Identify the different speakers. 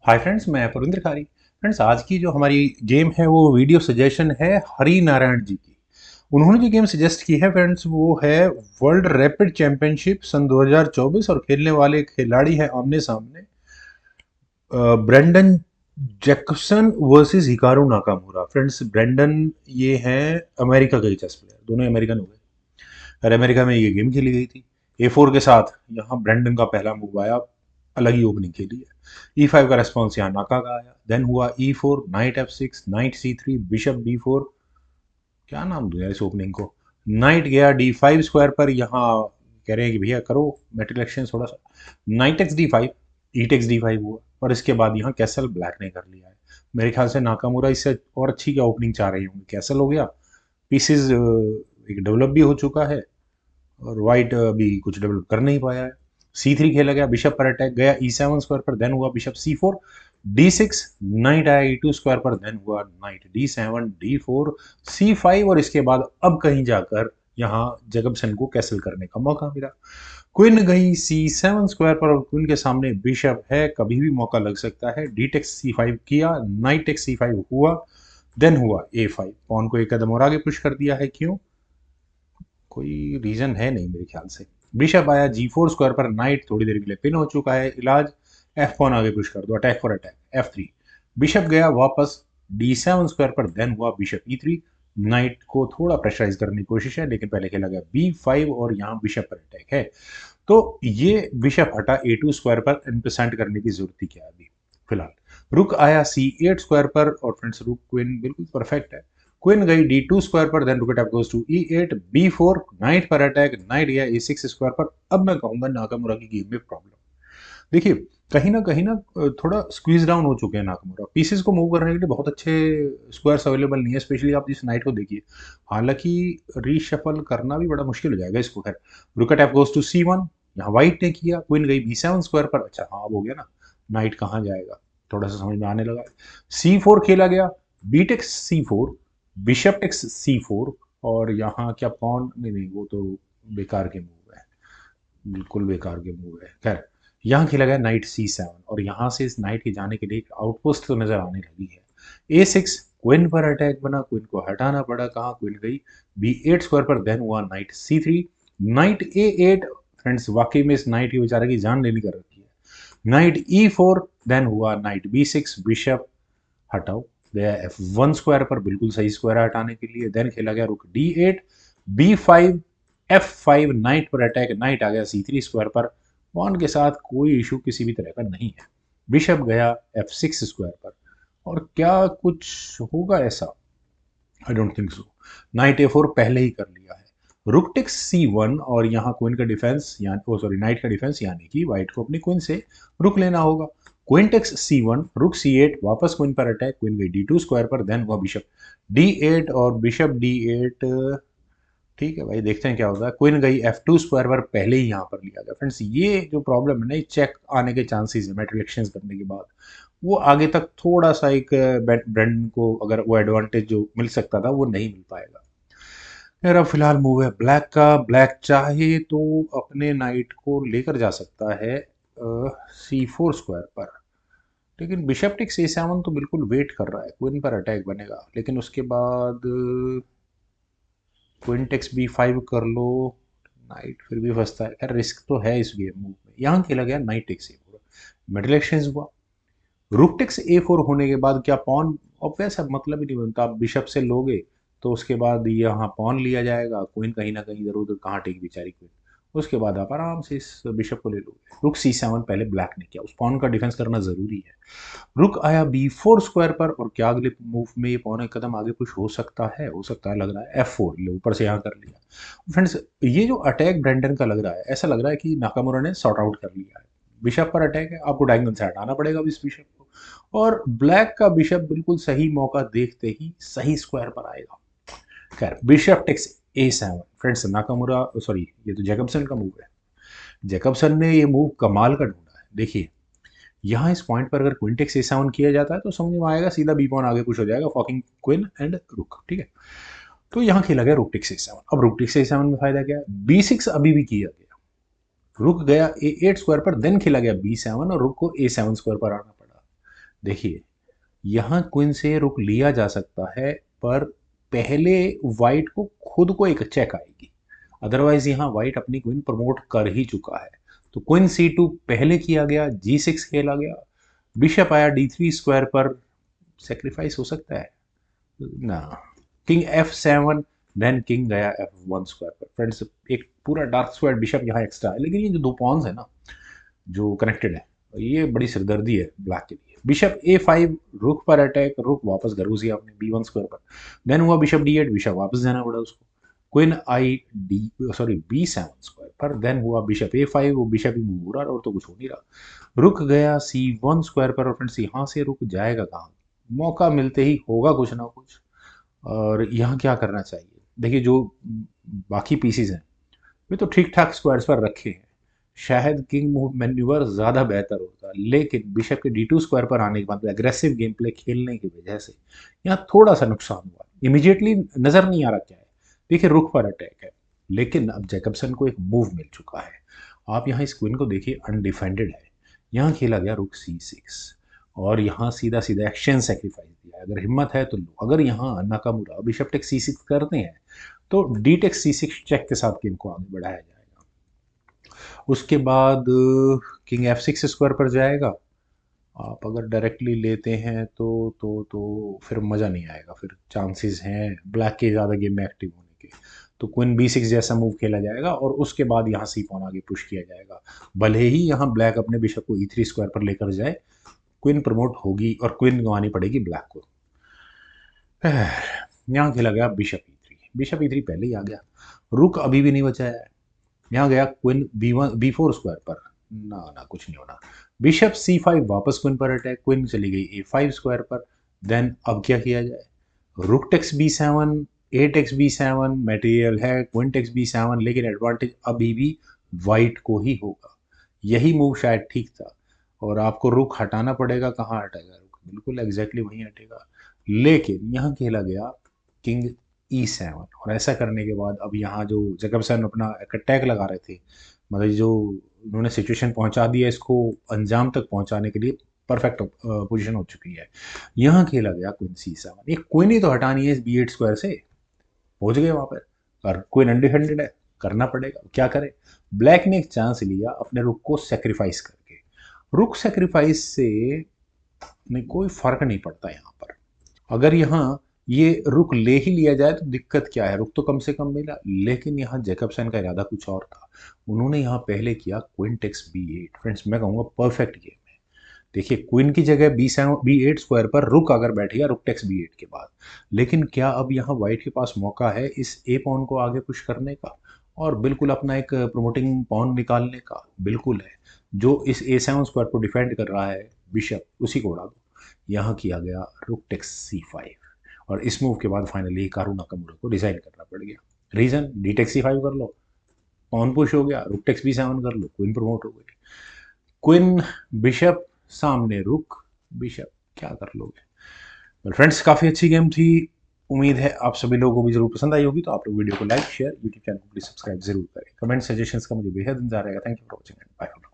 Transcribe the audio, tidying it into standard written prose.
Speaker 1: Hi friends, मैं पुरिंदर खारी। Friends, आज की जो हमारी गेम है वो वीडियो सजेशन है हरि नारायण जी की। उन्होंने जो गेम सजेस्ट की है फ्रेंड्स वो है वर्ल्ड रैपिड चैंपियनशिप सन 2024 और खेलने वाले खिलाड़ी हैं आमने सामने Brendan Jackson versus Hikaru Nakamura. Friends, Brendan ये हैं अमेरिका के चेस प्लेयर, दोनों अमेरिकन हो गए और अमेरिका में ये गेम खेली गई थी। A4 के साथ यहाँ ब्रेंडन का पहला मूव आया, अलग ही ओपनिंग खेली है। E5 का रेस्पॉन्स यहाँ नाका का आया, देन हुआ E4, night F6, night C3, bishop B4। क्या नाम दूं यार इस ओपनिंग को। नाइट गया D5 स्क्वायर पर, यहाँ कह रहे हैं कि भैया करो मेटल एक्सचेंज थोड़ा सा। नाइट एक्स D5, ईट एक्स D5 हुआ और इसके बाद यहाँ कैसल ब्लैक ने कर लिया है। मेरे ख्याल से नाकामुरा इससे और अच्छी क्या ओपनिंग चाह रही होंगे। कैसल हो गया, पीसेज एक डेवलप भी हो चुका है और वाइट अभी कुछ डेवलप कर नहीं पाया है। C3 खेला गया, बिशप पर अटैक गया E7 स्क्वायर पर, देन हुआ बिशप C4, D6, नाइट आया E2 स्क्वायर पर, देन हुआ नाइट D7, D4, C5 और इसके बाद अब कहीं जाकर यहाँ जैकबसन को कैसल करने का मौका मिला। क्वीन गई C7 स्क्वायर पर और क्वीन के सामने बिशप है, कभी भी मौका लग सकता है। D टेक्स C5 किया, नाइट टेक्स C5 हुआ, देन हुआ A5। पॉन को एक कदम और आगे पुश कर दिया है, क्यों? कोई रीजन है नहीं मेरे ख्याल से। बिशप आया G4 स्क्वायर पर, नाइट थोड़ी देर के लिए पिन हो चुका है, इलाज एफ पॉन आगे पुश कर दो, attack for attack F3। Bishop गया वापस D7 स्क्वायर पर, देन हुआ बिशप E3। नाइट को थोड़ा प्रेशराइज करने की कोशिश है, लेकिन पहले खेला गया B5 और यहाँ बिशप पर अटैक है। तो ये बिशप हटा A2 स्क्वायर पर, इम्प्रेसेंट करने की जरूरत ही क्या है अभी फिलहाल। रुक आया C8 स्क्वायर पर और फ्रेंड्स रुक क्वीन बिल्कुल परफेक्ट है। क्वीन गई D2 स्क्वायर पर, then rook goes to E8, B4, knight पर अटैक, नाइट गया A6 स्क्वायर पर। अब मैं कहूंगा नाकामुरा की गेम में प्रॉब्लम। देखिए, कहीं ना थोड़ा स्क्वीज डाउन हो चुके हैं नाकामुरा। पीसेस को मूव करने के लिए बहुत अच्छे स्क्वायर्स अवेलेबल नहीं है, स्पेशली आप जिस नाइट को देखिए। हालांकि रीशफल करना भी बड़ा मुश्किल हो जाएगा इसको। खैर, रुक गोज टू C1, यहाँ व्हाइट ने किया, क्वीन गई B7 स्क्वायर पर। अच्छा हाँ, अब हो गया ना, नाइट कहाँ जाएगा, थोड़ा सा समझ में आने लगा। C4 खेला गया, B takes C4, bishop takes C4 और यहाँ क्या पॉन, नहीं नहीं वो तो बेकार के मूव है, बिल्कुल बेकार के मूव है। खैर, यहाँ खेला गया नाइट C7 और यहाँ से इस नाइट के जाने के लिए एक आउटपोस्ट तो नजर आने लगी है। A6, क्वीन पर अटैक बना, क्वीन को हटाना पड़ा, कहाँ क्वीन गई B8 स्क्वायर पर, देन हुआ night C3, night A8। Friends, वाकई में इस नाइट की बेचारे की जान लेनी कर रखी है। नाइट E4, देन हुआ नाइट B6, बिशप हटाओ गया F1 स्क्वायर पर, बिल्कुल सही स्क्वायर हटाने के लिए। देन खेला गया रुक D8, B5, F5, नाइट पर अटैक, नाइट आ गया C3 स्क्वायर पर। पॉन के साथ कोई इशू किसी भी तरह का नहीं है। बिशप गया F6 स्क्वायर पर और क्या कुछ होगा ऐसा? I don't think so. Night A4 पहले ही कर लिया है। रुक टेक्स C1 और यहाँ क्वीन का डिफेंस, यानी ओ सॉरी नाइट का डिफेंस, यानी कि व्हाइट को अपनी क्वीन से रुक लेना होगा। क्वीन टेक्स C1, रुक C8, वापस क्वीन पर अटैक, क्वीन गई D2 स्क्वायर पर, देन हुआ बिशप D8 और बिशप D8। ठीक है भाई, देखते हैं क्या होता है। क्वीन गई F2 स्क्वायर पर, पहले ही यहाँ पर लिया गया। फ्रेंड्स, ये जो प्रॉब्लम है ना, ये चेक आने के चांसेस है मेटल एक्सचेंज करने के बाद। वो आगे तक थोड़ा सा एक ब्रेंडन को अगर वो एडवांटेज जो मिल सकता था वो नहीं मिल पाएगा। यार, अब फिलहाल मूव है ब्लैक का। ब्लैक चाहे तो अपने नाइट को लेकर जा सकता है C4 स्क्वायर पर, लेकिन बिशप टेक्स A7 तो बिल्कुल वेट कर रहा है, क्वीन पर अटैक बनेगा, लेकिन उसके बाद क्वीन टेक्स B5 कर लो, नाइट फिर भी फंसता है। यार, रिस्क तो है इस गेम मूव में। यहाँ खेला गया knight takes A4, middle exchange हुआ। रुक टेक्स A4 होने के बाद क्या पॉन, ऑब्वियस है, मतलब ही नहीं बनता। आप बिशप से लोगे तो उसके बाद यहाँ पॉन लिया जाएगा, क्वीन कहीं ना कहीं इधर उधर कहाँ टेक बेचारी क्वीन। उसके बाद आप आराम से इस बिशप को ले लोगे। रुक C7 पहले ब्लैक ने किया, उस पॉन का डिफेंस करना जरूरी है। रुक आया B4 स्क्वायर पर और क्या अगले मूव में ये पौने कदम आगे पुश हो सकता है? हो सकता है, लग रहा है F4 ले ऊपर से यहाँ कर लिया। फ्रेंड्स, ये जो अटैक ब्रेंडन का लग रहा है, ऐसा लग रहा है कि नाकामुरा ने सॉर्ट आउट कर लिया है। बिशप पर अटैक है, आपको डायगोनल से हटाना पड़ेगा इस बिशप को, और ब्लैक का बिशप बिल्कुल सही मौका देखते ही सही स्क्वायर पर आएगा। खैर, bishop takes A7। Friends, Nakamura sorry, ये तो जैकबसन का मूव है। जैकबसन ने ये मूव कमाल का ढूंढा है। देखिए, यहाँ इस पॉइंट पर अगर क्वीन टेक्स A7 किया जाता है तो समझ में आएगा, सीधा बी पॉन आगे पुश हो जाएगा, फॉकिंग क्वीन एंड रुक। ठीक है, तो यहाँ खेला गया रुक टेक्स A7। अब रुक टेक्स A7 में फायदा क्या है? B6 अभी भी किया गया, रुक गया A8 स्क्वायर पर, देन खेला गया B7 और रुक को A7 स्क्वायर पर आना पड़ा। देखिए यहाँ क्वीन से रुक लिया जा सकता है, पर पहले वाइट को खुद को एक चेक आएगी, अदरवाइज यहाँ वाइट अपनी क्वीन प्रमोट कर ही चुका है। तो क्वीन C2 पहले किया गया, G6 खेला गया, बिशप आया D3 स्क्वायर पर, सेक्रीफाइस हो सकता है ना। किंग F7, देन किंग गया F1 स्क्वायर पर। फ्रेंड्स एक पूरा डार्क स्क्वायर बिशप यहाँ एक्स्ट्रा है, लेकिन ये जो दो पॉन्स है ना जो कनेक्टेड है, ये बड़ी सिरदर्दी है ब्लैक के लिए। बिशप A5, रुक पर अटैक, रुक वापस घर घुसी आपने B1 स्क्वायर पर। देन हुआ बिशप D8, बिशप वापस जाना पड़ा उसको। Queen ID, sorry B7 square पर। देन हुआ बिशप A5, वो बिशप ही मूव हो रहा और तो कुछ हो नहीं रहा। रुक गया C1 स्क्वायर पर, और फ्रेंड्स यहाँ से रुक जाएगा कहाँ, मौका मिलते ही होगा कुछ ना कुछ। और यहाँ क्या करना चाहिए, देखिए जो बाकी पीसीज हैं वे तो ठीक ठाक स्क्वायर्स पर रखे हैं, शायद किंग मूव मैन्यूवर ज़्यादा बेहतर होता, लेकिन बिशप के D2 स्क्वायर पर आने के बाद एग्रेसिव गेम प्ले खेलने की वजह से यहाँ थोड़ा सा नुकसान हुआ। इमीडिएटली नज़र नहीं आ रहा क्या है, देखिए रुख पर अटैक है, लेकिन अब जैकबसन को एक मूव मिल चुका है। आप यहाँ इस क्वीन को देखिए, अनडिफेंडेड है। यहाँ खेला गया रुक C6, और यहाँ सीधा सीधा एक्शन सेक्रीफाइस दिया है। अगर हिम्मत है तो लो, अगर यहाँ नाकामुरा बिशप टेक C6 करते हैं तो डी टेक C6 चेक के साथ गेम को आगे बढ़ाया जाएगा। उसके बाद किंग F6 स्क्वायर पर जाएगा। आप अगर डायरेक्टली लेते हैं तो फिर मज़ा नहीं आएगा, फिर चांसेस हैं ब्लैक के ज़्यादा गेम में एक्टिव होने के। तो क्वीन B6 जैसा मूव खेला जाएगा, और उसके बाद यहाँ सी पॉन आगे पुश किया जाएगा। भले ही यहाँ ब्लैक अपने बिशप को E3 स्क्वायर पर लेकर जाए, क्वीन प्रमोट होगी और क्वीन गंवानी पड़ेगी ब्लैक को। यहाँ खेला गया बिशप E3, बिशप E3 पहले ही आ गया, रुक अभी भी नहीं बचा है। यहाँ गया क्वीन B4 स्क्वायर पर, ना ना कुछ नहीं होना। बिशप C5, वापस क्वीन पर अटैक, क्वीन चली गई A5 स्क्वायर पर। देन अब क्या किया जाए, rook takes B7, A takes B7 material है, क्वीन टेक्स B7, लेकिन एडवांटेज अभी भी वाइट को ही होगा। यही मूव शायद ठीक था, और आपको रुक हटाना पड़ेगा। कहाँ हटेगा रुक, बिल्कुल एग्जैक्टली वहीं हटेगा। लेकिन यहाँ खेला गया किंग E7, और ऐसा करने के बाद अब यहाँ जो जैकबसन अपना अटैक लगा रहे थे, मतलब जो उन्होंने सिचुएशन पहुंचा दी है, इसको अंजाम तक पहुंचाने के लिए परफेक्ट पोजीशन हो चुकी है। यहाँ खेला गया क्वीन C7, एक क्वीन ही तो हटानी है इस B8 स्क्वायर से, पहुंच गए वहां पर, और क्वीन अनडिफेंडेड है, करना पड़ेगा, क्या करे। ब्लैक ने एक चांस लिया अपने रुक को सेक्रीफाइस करके। रुक सेक्रीफाइस से नहीं कोई फर्क नहीं पड़ता यहाँ पर। अगर यहाँ ये रुक ले ही लिया जाए तो दिक्कत क्या है, रुक तो कम से कम मिला, लेकिन यहाँ जैकबसन का इरादा कुछ और था। उन्होंने यहाँ पहले किया क्वीन टेक्स B8। फ्रेंड्स मैं कहूँगा परफेक्ट गेम है। देखिए क्वीन की जगह B8 स्क्वायर पर रुक अगर बैठ गया रुक टेक्स B8 के बाद, लेकिन क्या अब यहाँ वाइट के पास मौका है इस ए पॉन को आगे पुश करने का, और बिल्कुल अपना एक प्रमोटिंग पॉन निकालने का, बिल्कुल है। जो इस A7 स्क्वायर को डिफेंड कर रहा है बिशप, उसी को उड़ा दो। यहाँ किया गया रुक टेक्स C5, और इस मूव के बाद फाइनली हिकारू नाकामुरा को रिजाइन करना पड़ गया। रीजन, डी टेक्स C5 कर लो, पॉन पुश हो गया, रुक टेक्स B7 कर लो, क्वीन प्रमोट हो गई। क्वीन बिशप सामने रुक, बिशप क्या कर लोगे। well, फ्रेंड्स काफ़ी अच्छी गेम थी, उम्मीद है आप सभी लोगों को भी जरूर पसंद आई होगी। तो आप लोग वीडियो को लाइक शेयर, यूट्यूब चैनल को प्लीज सब्सक्राइब जरूर करें। कमेंट सजेशंस का मुझे बेहद इंतजार रहेगा। Thank you for watching and bye.